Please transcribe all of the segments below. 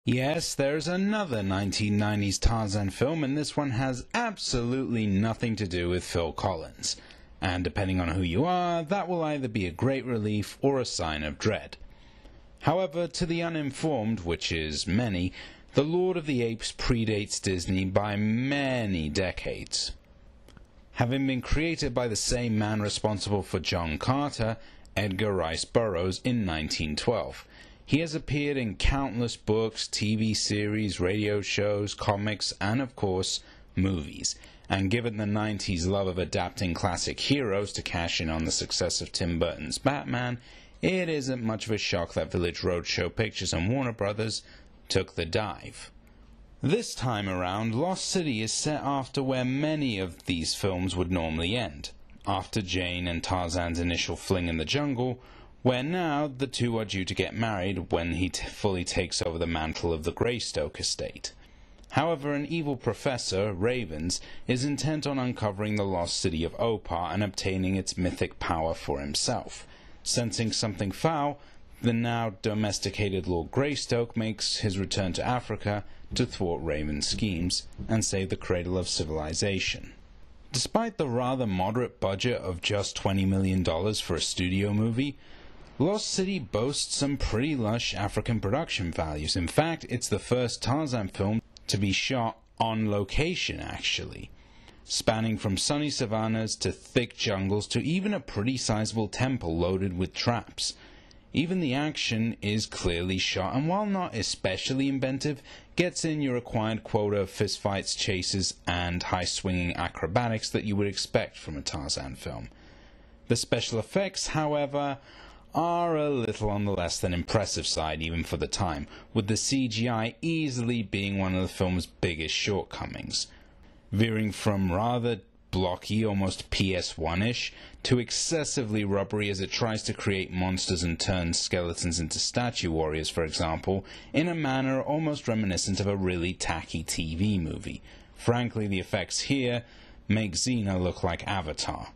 Yes, there's another 1990s Tarzan film, and this one has absolutely nothing to do with Phil Collins. And depending on who you are, that will either be a great relief or a sign of dread. However, to the uninformed, which is many, The Lord of the Apes predates Disney by many decades. Having been created by the same man responsible for John Carter, Edgar Rice Burroughs, in 1912. He has appeared in countless books, TV series, radio shows, comics, and of course, movies. And given the 90s love of adapting classic heroes to cash in on the success of Tim Burton's Batman, it isn't much of a shock that Village Roadshow Pictures and Warner Brothers took the dive. This time around, Lost City is set after where many of these films would normally end, after Jane and Tarzan's initial fling in the jungle, where now the two are due to get married when he fully takes over the mantle of the Greystoke estate. However, an evil professor, Ravens, is intent on uncovering the lost city of Opar and obtaining its mythic power for himself. Sensing something foul, the now domesticated Lord Greystoke makes his return to Africa to thwart Raven's schemes and save the cradle of civilization. Despite the rather moderate budget of just $20 million for a studio movie, Lost City boasts some pretty lush African production values. In fact, it's the first Tarzan film to be shot on location, actually, spanning from sunny savannas to thick jungles to even a pretty sizable temple loaded with traps. Even the action is clearly shot, and while not especially inventive, gets in your required quota of fistfights, chases, and high-swinging acrobatics that you would expect from a Tarzan film. The special effects, however, are a little on the less than impressive side even for the time, with the CGI easily being one of the film's biggest shortcomings, veering from rather blocky, almost PS1-ish, to excessively rubbery as it tries to create monsters and turn skeletons into statue warriors, for example, in a manner almost reminiscent of a really tacky TV movie. Frankly, the effects here make Xena look like Avatar.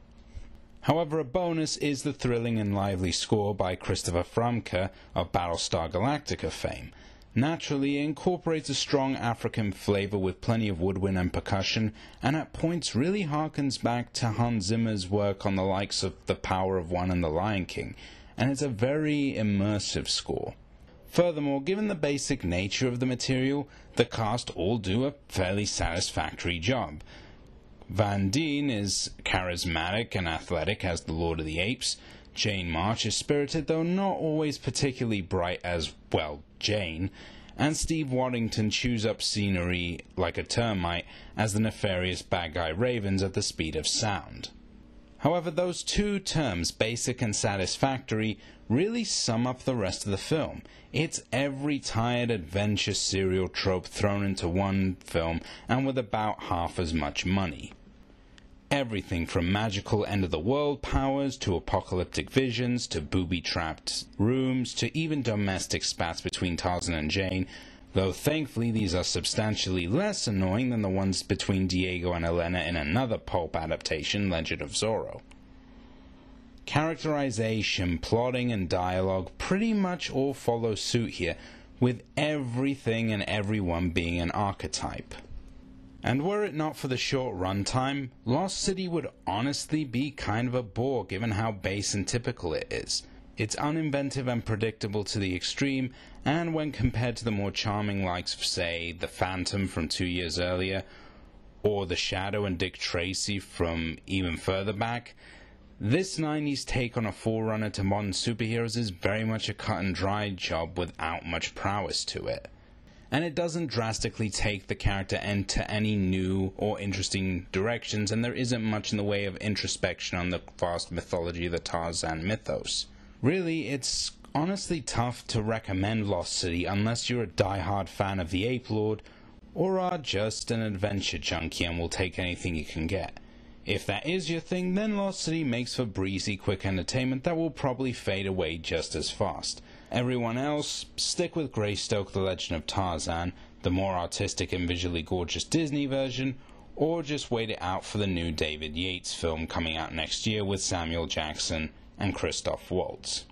However, a bonus is the thrilling and lively score by Christopher Frumke of Battlestar Galactica fame. Naturally, it incorporates a strong African flavor with plenty of woodwind and percussion, and at points really harkens back to Hans Zimmer's work on the likes of The Power of One and The Lion King, and it's a very immersive score. Furthermore, given the basic nature of the material, the cast all do a fairly satisfactory job. Van Dien is charismatic and athletic as the Lord of the Apes. Jane March is spirited, though not always particularly bright as, well, Jane. And Steve Waddington chews up scenery like a termite as the nefarious bad guy Ravens at the speed of sound. However, those two terms, basic and satisfactory, really sum up the rest of the film. It's every tired adventure serial trope thrown into one film and with about half as much money. Everything from magical end-of-the-world powers to apocalyptic visions to booby-trapped rooms to even domestic spats between Tarzan and Jane, though thankfully these are substantially less annoying than the ones between Diego and Elena in another pulp adaptation, Legend of Zorro. Characterization, plotting, and dialogue pretty much all follow suit here, with everything and everyone being an archetype. And were it not for the short runtime, Lost City would honestly be kind of a bore given how base and typical it is. It's uninventive and predictable to the extreme, and when compared to the more charming likes of, say, The Phantom from 2 years earlier, or The Shadow and Dick Tracy from even further back, this 90s take on a forerunner to modern superheroes is very much a cut-and-dried job without much prowess to it. And it doesn't drastically take the character into any new or interesting directions, and there isn't much in the way of introspection on the vast mythology of the Tarzan mythos. Really, it's honestly tough to recommend Lost City unless you're a die-hard fan of the Ape Lord, or are just an adventure junkie and will take anything you can get. If that is your thing, then Lost City makes for breezy, quick entertainment that will probably fade away just as fast. Everyone else, stick with Greystoke, The Legend of Tarzan, the more artistic and visually gorgeous Disney version, or just wait it out for the new David Yates film coming out next year with Samuel Jackson and Christoph Waltz.